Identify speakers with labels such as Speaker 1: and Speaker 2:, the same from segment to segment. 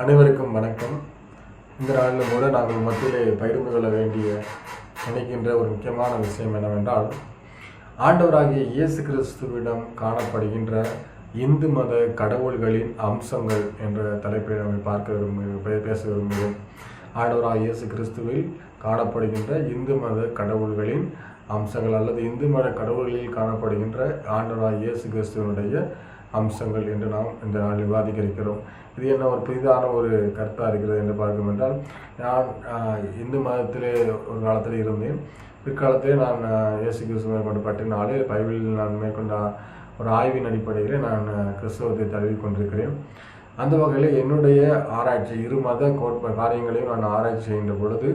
Speaker 1: அனைவருக்கும் வணக்கம். இந்த நாளிலும் கூட நாங்கள் மத்தியிலே பகிர்ந்து கொள்ள வேண்டிய நினைக்கின்ற ஒரு முக்கியமான விஷயம் என்னவென்றால், ஆண்டவராகிய இயேசு கிறிஸ்துவிடம் காணப்படுகின்ற இந்து மத கடவுள்களின் அம்சங்கள் என்ற தலைப்பை நம்ம பேச விரும்புகிறோம். ஆண்டவராகிய இயேசு கிறிஸ்துவில் காணப்படுகின்ற இந்து மத கடவுள்களின் அம்சங்கள் அல்லது இந்து மத கடவுள்களில் காணப்படுகின்ற ஆண்டவராகிய இயேசு கிறிஸ்துவனுடைய அம்சங்கள் என்று நாம் இந்த நாள் விவாதிக்க இருக்கிறோம். இது என்ன ஒரு புதிதான ஒரு கருத்தாக இருக்கிறது என்று பார்க்கும் என்றால், நான் இந்து மதத்திலே ஒரு காலத்தில் இருந்தேன். பிற்காலத்திலே நான் இயேசு கிறிஸ்துவை மேற்கொண்டு பற்றினாலே பைபிளில் நான் மேற்கொண்ட ஒரு ஆய்வின் அடிப்படையில் நான் கிறிஸ்தவத்தை தழுவி கொண்டிருக்கிறேன். அந்த வகையில் என்னுடைய ஆராய்ச்சி இரு மத காரியங்களையும் நான் ஆராய்ச்சி செய்கின்ற பொழுது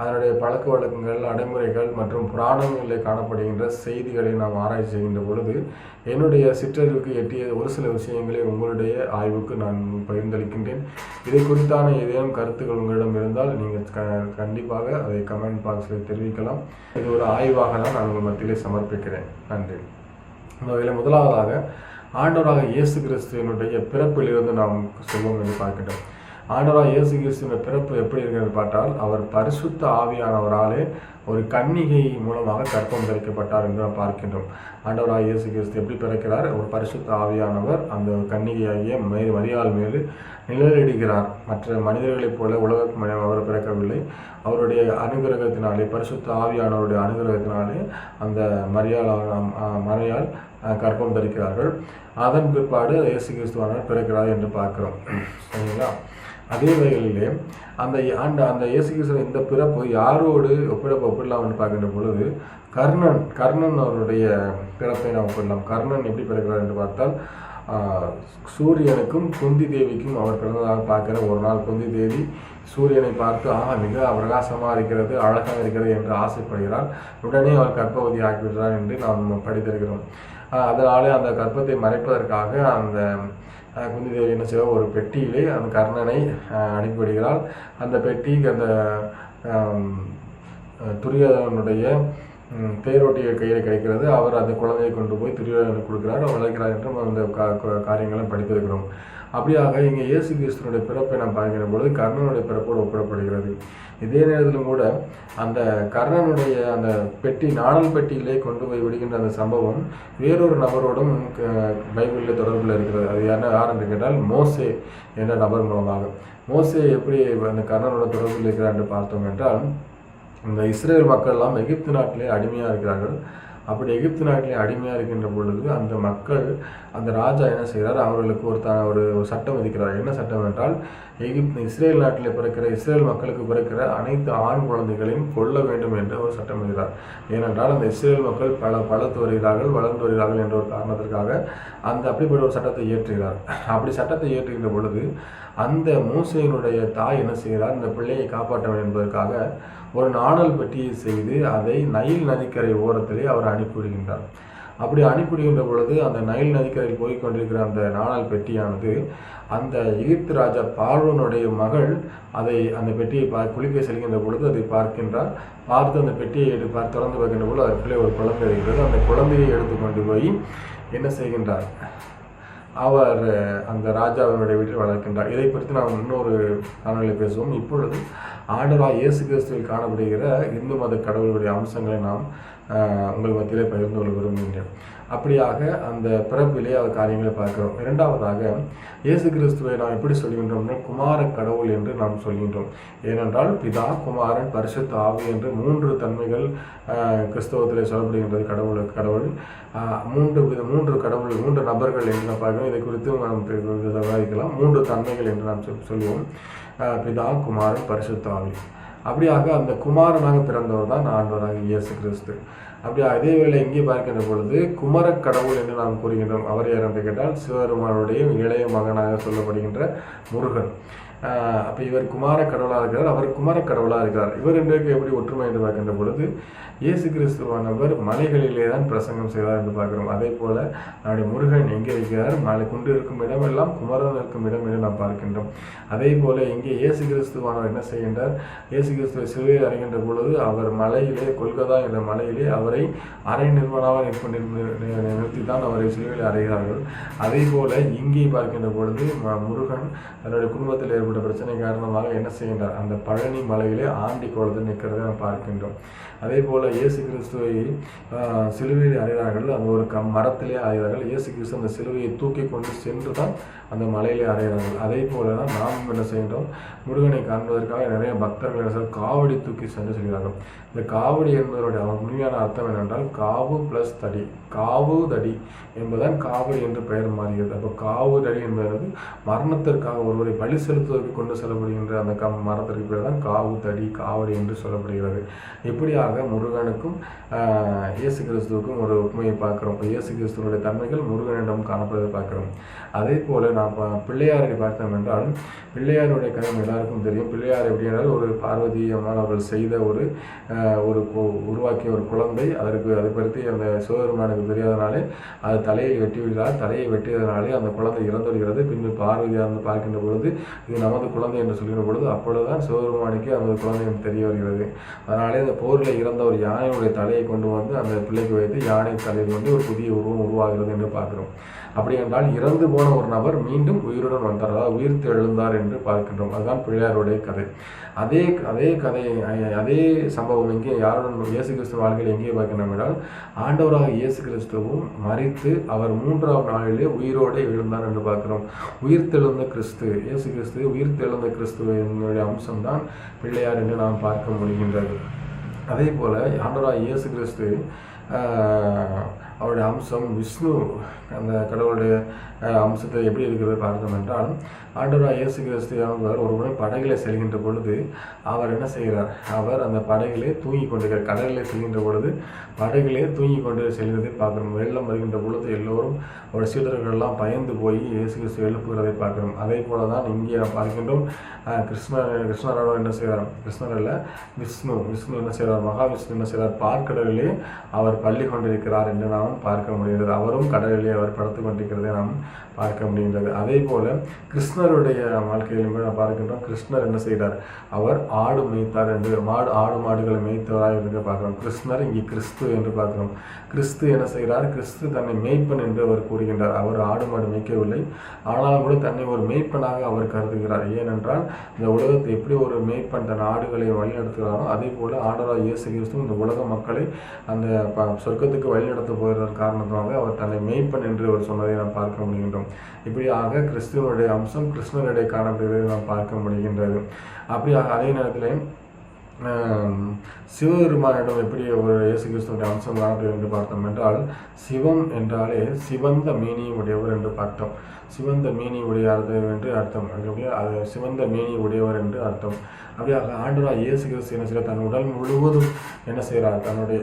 Speaker 1: அதனுடைய பழக்க வழக்கங்கள், நடைமுறைகள் மற்றும் புராணங்களில் காணப்படுகின்ற செய்திகளை நாம் ஆராய்ச்சி செய்கின்ற பொழுது என்னுடைய சிற்றறிவுக்கு எட்டிய ஒரு சில விஷயங்களை உங்களுடைய ஆய்வுக்கு நான் பகிர்ந்தளிக்கின்றேன். இதை குறித்தான ஏதேனும் கருத்துக்கள் உங்களிடம் இருந்தால் நீங்கள் கண்டிப்பாக அதை கமெண்ட் பாக்ஸில் தெரிவிக்கலாம். இது ஒரு ஆய்வாக தான் நான் உங்கள் மத்தியிலே சமர்ப்பிக்கிறேன். நன்றி. இந்த வகையில் முதலாவதாக ஆண்டவராக இயேசு கிறிஸ்துவனுடைய பிறப்பிலிருந்து நாம் சொல்வோம் என்று பார்க்கின்றோம். ஆண்டவராக இயேசு கிறிஸ்துவின் பிறப்பு எப்படி இருக்கிறது பார்த்தால், அவர் பரிசுத்த ஆவியானவராலே ஒரு கன்னிகை மூலமாக கற்பம் தரிக்கப்பட்டார் என்று நாம் பார்க்கின்றோம். ஆண்டவராக இயேசு கிறிஸ்து எப்படி பிறக்கிறார்? ஒரு பரிசுத்த ஆவியானவர் அந்த கன்னிகையாகிய மரியாள் மேல் நிழலிடுகிறார். மற்ற மனிதர்களைப் போல உலகத்துக்கு அவர் பிறக்கவில்லை. அவருடைய அனுகிரகத்தினாலே, பரிசுத்த ஆவியானவருடைய அனுகிரகத்தினாலே அந்த மரியாள் கற்பம் தரிக்கிறார்கள். அதன் பிற்பாடு இயேசு கிறிஸ்துவானவர் பிறக்கிறார் என்று பார்க்கிறோம். சரிங்களா? அதே வகையிலே அந்த இயேசு கிறிஸ்துவின் இந்த பிறப்பு யாரோடு ஒப்பிடலாம் என்று பார்க்கின்ற பொழுது கர்ணன் அவருடைய பிறப்பை நாம் ஒப்பிடலாம். கர்ணன் எப்படி பிறக்கிறார் என்று பார்த்தால், சூரியனுக்கும் குந்தி தேவிக்கும் அவர் பிறந்ததாக பார்க்கிற ஒரு நாள் குந்தி தேவி சூரியனை பார்த்து மிக பிரகாசமாக இருக்கிறது, அழகாக இருக்கிறது என்று ஆசைப்படுகிறார். உடனே அவர் கர்ப்பவதி ஆகிவிடுறார் என்று நாம் படித்திருக்கிறோம். அதனாலே அந்த கர்ப்பத்தை மறைப்பதற்காக அந்த குந்தி தேவி என்ன செய்வார்? ஒரு பெட்டியிலே அந்த கர்ணனை அனுப்பிவிடுகிறாள். அந்த பெட்டிக்கு அந்த துரியோதனனுடைய தேரோட்டிய கையில் கிடைக்கிறது. அவர் அந்த குழந்தையை கொண்டு போய் துரியோதனனுக்கு கொடுக்கிறார், வளர்க்கிறார் என்றும் அந்த காரியங்களும் படித்திருக்கிறோம். அப்படியாக இங்கே இயேசு கிறிஸ்துவனுடைய பிறப்பை நாம் பார்க்கிற பொழுது கர்ணனுடைய பிறப்போடு ஒப்பிடப்படுகிறது. இதே நேரத்திலும் கூட அந்த கர்ணனுடைய அந்த பெட்டி நாணல் பெட்டியிலே கொண்டு போய் விடுகின்ற அந்த சம்பவம் வேறொரு நபரோடும் பைபிளில் தொடர்பில் இருக்கிறது. அது யார் என்று கேட்டால் மோசே என்ற நபர் மூலமாக. மோசே எப்படி அந்த கர்ணனோட தொடர்பில் இருக்கிறார் என்று பார்த்தோம் என்றால், இந்த இஸ்ரேல் மக்கள் எல்லாம் எகிப்து நாட்டிலே அடிமையாக இருக்கிறார்கள். அப்படி எகிப்து நாட்டிலே அடிமையாக இருக்கின்ற பொழுது அந்த மக்கள், அந்த ராஜா என்ன செய்கிறார்? அவர்களுக்கு ஒரு சட்டம் விதிக்கிறார். என்ன சட்டம் என்றால், இஸ்ரேல் நாட்டில் பிறக்கிற இஸ்ரேல் மக்களுக்கு பிறக்கிற அனைத்து ஆண் குழந்தைகளையும் கொல்ல வேண்டும் என்ற ஒரு சட்டம் விதிக்கிறார். ஏனென்றால் அந்த இஸ்ரேல் மக்கள் வளர்ந்து வருகிறார்கள் என்ற ஒரு காரணத்திற்காக அப்படிப்பட்ட ஒரு சட்டத்தை இயற்றுகிறார். அப்படி சட்டத்தை இயற்றுகின்ற பொழுது அந்த மோசேயினுடைய தாய் என்ன செய்கிறார்? இந்த பிள்ளையை காப்பாற்ற வேண்டும் என்பதற்காக ஒரு நாணல் பெட்டியை செய்து அதை நைல் நதிக்கரை ஓரத்திலே அவர் அனுப்பிவிடுகின்றார். அப்படி அனுப்பிவிடுகின்ற பொழுது அந்த நைல் நதிக்கரையில் போய்கொண்டிருக்கிற அந்த நாணல் பெட்டியானது அந்த எகிப்து ராஜா பார்வோனுடைய மகள் அந்த பெட்டியை குளிக்க செல்கின்ற பொழுது அதை பார்க்கின்றார். பார்த்து அந்த பெட்டியை திறந்து வைக்கின்ற பொழுது அதற்குள்ளே ஒரு குழந்தை இருக்கிறது. அந்த குழந்தையை எடுத்துக்கொண்டு போய் என்ன செய்கின்றார்? அவர் அந்த ராஜாவினுடைய வீட்டில் வளர்க்கின்றார். இதை குறித்து நாம் இன்னொரு காணொலியில் பேசுவோம். இப்பொழுது ஆண்டவராகிய இயேசு கிறிஸ்துவில் காணப்படுகிற இந்து மத கடவுளுடைய அம்சங்களை நாம் உங்கள் மத்தியிலே பகிர்ந்து கொள்ள விரும்புகின்றேன். அப்படியாக அந்த பிறப்பிலே அந்த காரியங்களை பார்க்கிறோம். இரண்டாவதாக இயேசு கிறிஸ்துவை நாம் எப்படி சொல்கின்றோம்? குமார கடவுள் என்று நாம் சொல்கின்றோம். ஏனென்றால் பிதா, குமாரன், பரிசுத்த ஆவி என்று மூன்று தன்மைகள் கிறிஸ்தவத்திலே சொல்லப்படுகின்றது. கடவுள் மூன்று நபர்கள் என்று நாம் பார்க்கிறோம். இதை குறித்து நாம் விவாதிக்கலாம். மூன்று தன்மைகள் என்று நாம் சொல்வோம். பிதா, குமாரன், பரிசுத்த ஆவி. அப்படியாக அந்த குமாரனாக பிறந்தவர் தான் ஆண்டவராக இயேசு கிறிஸ்து. அப்படி அதே வேளை இங்கே பார்க்கின்ற பொழுது குமரக் கடவுள் என்று நாம் கூறுகின்றோம். அவர் யார் என்று கேட்டால் சிவபெருமானுடைய இளைய மகனாக சொல்லப்படுகின்ற முருகன். அப்போ இவர் குமார கடவுளாக இருக்கிறார், அவர் குமரக் கடவுளாக இருக்கிறார். இவர் ரெண்டுக்கு எப்படி ஒற்றுமை என்று பார்க்கின்ற பொழுது இயேசு கிறிஸ்துவானவர் மலைகளிலே தான் பிரசங்கம் செய்தார் என்று பார்க்கிறோம். அதே போல நம்முடைய முருகன் எங்கே இருக்கிறார்? மலை குன்று இருக்கும் இடமெல்லாம் குமரன் இருக்கும் இடம் என்று நாம் பார்க்கின்றோம். அதே போல இங்கே இயேசு கிறிஸ்துவானவர் என்ன செய்கின்றார்? இயேசு கிறிஸ்துவை சிலுவையில் அறைகின்ற பொழுது அவர் மலையிலே, கொல்கத்தா என்ற மலையிலே அவர் அவரை அரை நிர்வாணமாக நிறுத்தி தான் அவரை சிலுவையில் அறைகிறார்கள். அதே போல இங்கே பார்க்கின்ற பொழுது முருகன் தன்னுடைய குடும்பத்தில் ஏற்பட்ட பிரச்சனை காரணமாக என்ன செய்கின்றார்? அந்த பழனி மலையிலே ஆண்டி கோலத்தில் நிற்கிறதை நாம் பார்க்கின்றோம். அதே போல இயேசு கிறிஸ்துவை சிலுவையில் அறைகிறார்கள். அந்த ஒரு மரத்திலே அறைகிறார்கள். இயேசு கிறிஸ்து அந்த சிலுவையை தூக்கி கொண்டு சென்று தான் அந்த மலையிலே அறைகிறார்கள். அதே போல தான் நாம் என்ன செய்கின்றோம்? முருகனை காண்பதற்காக நிறைய பக்தர்கள் என்ன காவடி தூக்கி சென்று செல்கிறார்கள். இந்த காவடி என்பதனுடைய உண்மையான அர்த்தம் என்னென்றால் காவு பிளஸ் தடி, காவு தடி என்பதுதான் காவடி என்று பெயர் மாறுகிறது. அப்போ காவு தடி என்பது மரணத்திற்காக ஒருவரை பலி செலுத்துவதற்கு கொண்டு செல்லப்படுகின்ற அந்த மரத்திற்கு பேர் தான் காவு தடி, காவடி என்று சொல்லப்படுகிறது. இப்படியாக முருகனுக்கும் இயேசு கிறிஸ்துவுக்கும் ஒரு ஒப்புமையை பார்க்கிறோம். இயேசு கிறிஸ்துவனுடைய தன்மைகள் முருகனிடம் காணப்படுவதை பார்க்கிறோம். அதே போல நாம் பிள்ளையாரை பார்த்தோம் என்றால் பிள்ளையாருடைய கதை எல்லாருக்கும் தெரியும். பிள்ளையார் எப்படி என்றால் ஒரு பார்வதி அம்மாள் அவர்கள் செய்த ஒரு உருவாக்கிய ஒரு குழந்தை. அதை பற்றி அந்த சிவபெருமானுக்கு தெரியாதனாலே அது தலையை வெட்டி விடுகிறார். தலையை வெட்டியதனாலே அந்த குழந்தை இறந்து விடுகிறது. பின்பு பார்வதியார் பார்க்கின்ற பொழுது இது நமது குழந்தை என்று சொல்கின்ற பொழுது அப்பொழுதுதான் சிவபெருமானுக்கு நமது குழந்தை என்று தெரிய வருகிறது. அதனாலே அந்த போரில் இறந்த ஒரு யானையுடைய தலையை கொண்டு வந்து அந்த பிள்ளைக்கு வைத்து யானை தலையில் வந்து ஒரு புதிய உருவம் உருவாகிறது என்று பார்க்கிறோம். அப்படி என்றால் இறந்து போன ஒரு நபர் மீண்டும் உயிருடன் வந்தார், அதாவது உயிர்த்து எழுந்தார் என்று பார்க்கின்றோம். அதுதான் பிள்ளையாருடைய கதை. அதே கதை அதே சம்பவம் இங்கே யாருடன் இயேசு கிறிஸ்துவ வாழ்க்கையில் எங்கே பார்க்கின்றோம் என்றால் ஆண்டவராக இயேசு கிறிஸ்துவும் மரித்து அவர் 3ஆம் நாளிலே உயிரோடு எழுந்தார் என்று பார்க்கிறோம். உயிர்த்தெழுந்த கிறிஸ்து, இயேசு கிறிஸ்து உயிர்த்தெழுந்த கிறிஸ்துவனுடைய அம்சம்தான் பிள்ளையார் என்று நாம் பார்க்க முடிகின்றது. அதே போல ஆண்டவராக இயேசு கிறிஸ்து அவருடைய அம்சம் விஷ்ணு, அந்த கடவுளுடைய அம்சத்தை எப்படி இருக்கிறது பார்த்தோம் என்றால் ஆண்டவராக இயேசு கிறிஸ்து அவர் ஒரு முறை படகிலே செல்கின்ற பொழுது அவர் என்ன செய்கிறார்? அவர் அந்த படகிலே தூங்கி கொண்டிருக்கிறார். கடலிலே செல்கின்ற பொழுது படகிலே தூங்கி கொண்டு செல்வதை பார்க்கிறோம். வெள்ளம் வருகின்ற பொழுது எல்லோரும் அவருடைய சீடர்கள் எல்லாம் பயந்து போய் இயேசு கிறிஸ்து எழுப்புகிறதை பார்க்கிறோம். அதே போல தான் இங்கே நாம் பார்க்கின்றோம். கிருஷ்ணரோட என்ன செய்கிறார்? கிருஷ்ணர் அல்ல, விஷ்ணு என்ன செய்கிறார்? மகாவிஷ்ணு என்ன செய்கிறார்? பார்க்கடலிலே அவர் பள்ளி கொண்டிருக்கிறார் என்று நாம் பார்க்க முடிகிறது. அவரும் கடலிலே அவர் படுத்து கொண்டிருக்கிறதை நாம் பார்க்க முடிகின்றது. அதே போல கிருஷ்ணருடைய வாழ்க்கையிலும் கூட பார்க்கின்றோம். கிருஷ்ணர் என்ன செய்கிறார்? அவர் ஆடு மேய்த்தார் என்று ஆடு மாடுகளை மேய்த்தவராக என்று பார்க்கிறோம். கிருஷ்ணர் இங்கே கிறிஸ்து என்று பார்க்கிறோம். கிறிஸ்து என்ன செய்கிறார்? கிறிஸ்து தன்னை மேய்ப்பன் என்று அவர் கூறுகின்றார். அவர் ஆடு மாடு மேய்க்கவில்லை, ஆனாலும் கூட தன்னை ஒரு மேய்ப்பனாக அவர் கருதுகிறார். ஏனென்றால் இந்த உலகத்தை எப்படி ஒரு மேய்ப்பன் தன் ஆடுகளை வழிநடத்துகிறாரோ அதே போல ஆண்டவராகிய இயேசு கிறிஸ்து இந்த உலக மக்களை அந்த சொர்க்கத்துக்கு வழிநடத்த போகிறதன் காரணமாக அவர் தன்னை மேய்ப்பன் என்று அவர் சொன்னதை நாம் பார்க்க முடிகின்றோம். இப்படியாக கிறிஸ்துவனுடைய அம்சம் கிருஷ்ணனிடையே காணப்படுவதை நாம் பார்க்க முடிகின்றது. அப்படியாக அதே நேரத்தில் சிவபெருமானிடம் எப்படி ஒரு இயேசு கிறிஸ்துவனுடைய அம்சம் காணப்படுகிறது என்று பார்த்தோம் என்றால் சிவம் என்றாலே சிவந்த மேனி உடையவர் என்று பார்த்தோம். சிவந்த மேனி உடையார் என்று அர்த்தம். அது சிவந்த மேனி உடையவர் என்று அர்த்தம். அப்படியாக ஆண்டவராகிய இயேசு கிறிஸ்து என்ன செய்கிறார்? தன் உடல் முழுவதும் என்ன செய்கிறார்? தன்னுடைய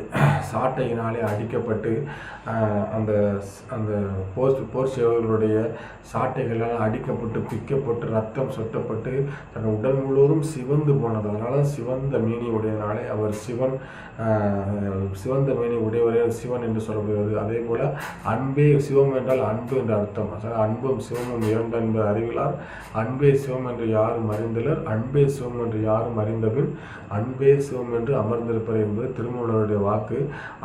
Speaker 1: சாட்டையினாலே அடிக்கப்பட்டு அந்த அந்த போர் சேவர்களுடைய சாட்டைகளால் அடிக்கப்பட்டு பிக்கப்பட்டு ரத்தம் சொட்டப்பட்டு தன் உடல் முழுவதும் சிவந்து போனது. அதனால சிவந்த மேனி உடையனாலே அவர் சிவந்த மேனி உடையவரே சிவன் என்று சொல்லப்படுகிறது. அதே போல அன்பே சிவம் என்றால் அன்பு என்ற அர்த்தம். அன்பும் சிவமும் இரண்டு என்பது அறிவிலார். அன்பே சிவம் என்று யாரும் அறிந்தலர், அன்பே சிவம் என்று யாரும் அறிந்தபின் அன்பே சிவம் என்று அமர்ந்திருப்பர் என்பது திருமூலருடைய வாக்கு.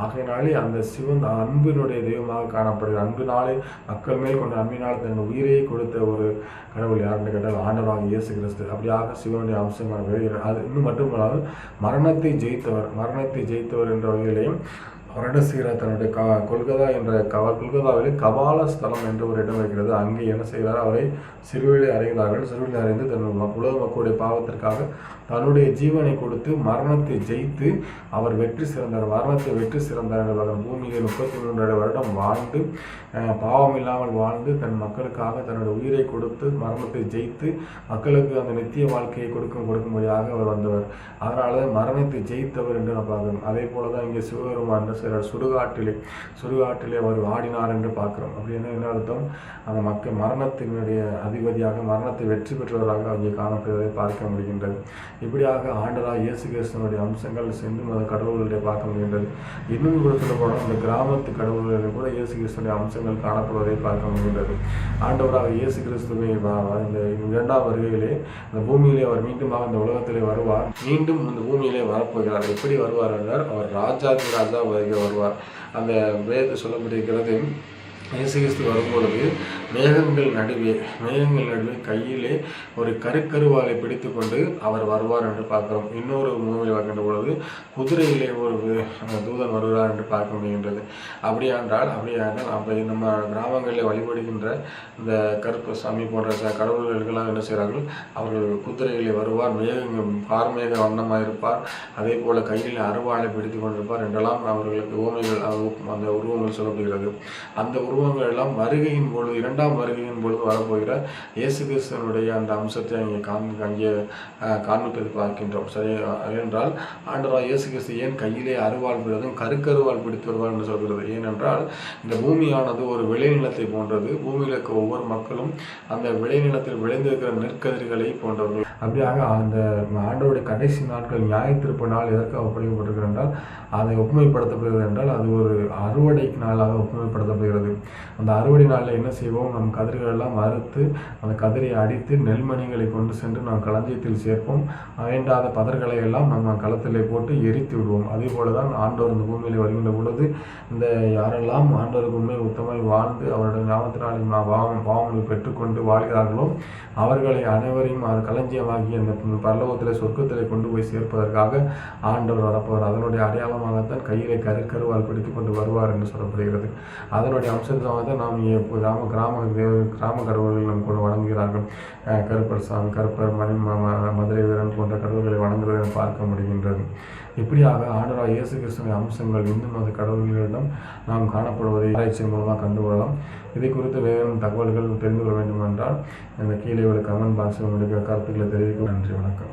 Speaker 1: ஆகையினாலே அந்த சிவன் அன்பினுடைய தெய்வமாக காணப்படுகிறது. அன்பினாலே மக்கள் மேல் கொண்ட அன்பினால் தன் உயிரையே கொடுத்த ஒரு கடவுள் யாருன்னு கேட்டால் ஆண்டவராகிய இயேசு கிறிஸ்து. அப்படியாக சிவனுடைய அம்சமாக அது இன்னும் மட்டுமல்லாது மரணத்தை ஜெயித்தவர் என்ற வகையிலையும் வருடசீரா தன்னுடைய கொல்கத்தாவிலே கபால ஸ்தலம் என்ற ஒரு இடம் இருக்கிறது. அங்கே என்ன செய்கிறார்? அவரை சிறுவிலை அறைகிறார்கள். சிறுவிலை அறைந்து தன் உலக மக்களுடைய பாவத்திற்காக தன்னுடைய ஜீவனை கொடுத்து மரணத்தை ஜெயித்து அவர் வெற்றி சிறந்தார். மரணத்தை வெற்றி சிறந்தார் என்ற பூமியிலே 33 வருடம் வாழ்ந்து பாவம் இல்லாமல் வாழ்ந்து தன் மக்களுக்காக தன்னுடைய உயிரை கொடுத்து மரணத்தை ஜெயித்து மக்களுக்கு அந்த நித்திய வாழ்க்கையை கொடுக்கும்படியாக அவர் வந்தவர். அதனால மரணத்தை ஜெயித்தவர் என்று நான் பார்க்கிறோம். அதே போல தான் இங்கே சிவபெருமான் சுடுகாட்டிலே அவர் ஆடினார் என்று பார்க்கிறோம். அப்படி என்ன அர்த்தம்? அந்த மக்கள் மரணத்தினுடைய அதிபதியாக மரணத்தை வெற்றி பெற்றவராக அங்கே காணப்படுவதை பார்க்க முடிகின்றது. இப்படியாக ஆண்டவராகிய இயேசு கிறிஸ்துவனுடைய அம்சங்கள் சென்று அந்த கடவுள்களை பார்க்க முடிகின்றது. இன்னும் கூட சொல்ல போனால் அந்த கிராமத்து கடவுள்களில் கூட இயேசு கிறிஸ்துவனுடைய அம்சங்கள் காணப்படுவதை பார்க்க முடிகின்றது. ஆண்டவராக இயேசு கிறிஸ்துவை இந்த 2ஆம் வருகையிலே இந்த பூமியிலே அவர் மீண்டுமாக இந்த உலகத்திலே வருவார். மீண்டும் இந்த பூமியிலே வரப்போகிறார். எப்படி வருவார் என்றால் அவர் ராஜாதி ராஜா வருகிறார். மேக வருவார். அந்த வேதத்தில் சொல்லப்பட்டிருக்கிறது, இயேசு கிறிஸ்து வரும்பொழுது மேகங்கள் நடுவே கையிலே ஒரு கருவாலை பிடித்து கொண்டு அவர் வருவார் என்று பார்க்கிறோம். இன்னொரு மூவியில் பார்க்கின்ற பொழுது குதிரையிலே ஒரு தூதன் வருகிறார் என்று பார்க்க முடிகின்றது. அப்படியானால் அப்போ நம்ம கிராமங்களில் வழிபடுகின்ற இந்த கருப்பு சாமி போன்ற கடவுள்களுக்கெல்லாம் என்ன செய்கிறார்கள், அவர்கள் குதிரையிலே வருவார், கார்மேக வண்ணமாக இருப்பார், அதே போல் கையில் அருவாளை பிடித்து கொண்டிருப்பார் என்றெல்லாம் அவர்களுக்கு ஓமைகள் அந்த உருவங்கள் சொல்லப்படுகிறது. அந்த உருவங்கள் எல்லாம் வருகையின் பொழுது, இரண்டாம் வருகையின் பொழுது வரப்போகிற இயேசு கிறிஸ்துவனுடைய அந்த அம்சத்தை அங்கே காண்பிப்பது பார்க்கின்றோம். சரி என்றால் ஆண்டவராகிய இயேசு கிறிஸ்து ஏன் கையிலே அருவாள் பிடித்தும் கருவாள் பிடித்து வருவார் என்று சொல்கிறது? ஏனென்றால் இந்த பூமியானது ஒரு விளைநிலத்தை போன்றது. பூமியில் இருக்க ஒவ்வொரு மக்களும் அந்த விளைநிலத்தில் விளைந்திருக்கிற நெற்கதிர்களை போன்றவர்கள். அப்படியாக அந்த ஆண்டவருடைய கடைசி நாட்கள் நியாயத்தீர்ப்பு நாள் எதற்காக ஒப்புமைப்படுகிறது என்றால், அதை ஒப்புமைப்படுத்தப்படுகிறது என்றால் அது ஒரு அறுவடை நாளாக ஒப்புமைப்படுத்தப்படுகிறது. அந்த அறுவடை நாளில் என்ன செய்வோம், நம் கதிர்கள் எல்லாம் அறுத்து அந்த கதிரை அடித்து நெல்மணிகளை கொண்டு சென்று நாம் களஞ்சியத்தில் சேர்ப்போம். வேண்டாத பதர்களை எல்லாம் நம்ம களத்திலே போட்டு எரித்து விடுவோம். அதே போல தான் ஆண்டவர் இந்த பூமியில் வருகின்ற பொழுது இந்த யாரெல்லாம் ஆண்டவருக்கு உண்மை உத்தமாய் வாழ்ந்து அவருடைய ஞாபகத்தினாலே பாவங்களை பெற்றுக்கொண்டு வாழ்கிறார்களோ அவர்களை அனைவரையும் அவர் களஞ்சியமாகி அந்த பரலோகத்தில் சொர்க்கத்தில் கொண்டு போய் சேர்ப்பதற்காக ஆண்டவர் வரப்போவார். அதனுடைய அடையாளமாகத்தான் கையிலே கருவால் பிடித்து கொண்டு வருவார் என்று சொல்லப்படுகிறது. அதனுடைய அம்சமாக தான் நாம் கிராம கடவுள்கள் நம் கொண்டு வணங்குகிறார்கள். கருப்பர் மதுரை வீரன் போன்ற கடவுள்களை வணங்குவதை பார்க்க முடிகின்றது. இப்படியாக ஆண்டவராகிய இயேசு கிறிஸ்துவின் அம்சங்கள் இன்னும் அந்த கடவுள்களிடம் நாம் காணப்படுவதை ஆராய்ச்சியின் மூலமாக கண்டுகொள்ளலாம். இதை குறித்து வேறு தகவல்கள் தெரிந்து கொள்ள வேண்டும் என்றால் இந்த கீழே உள்ள கமெண்ட் பாக்ஸில் உங்களுக்கு கருத்துக்களை தெரிவிக்கும். நன்றி, வணக்கம்.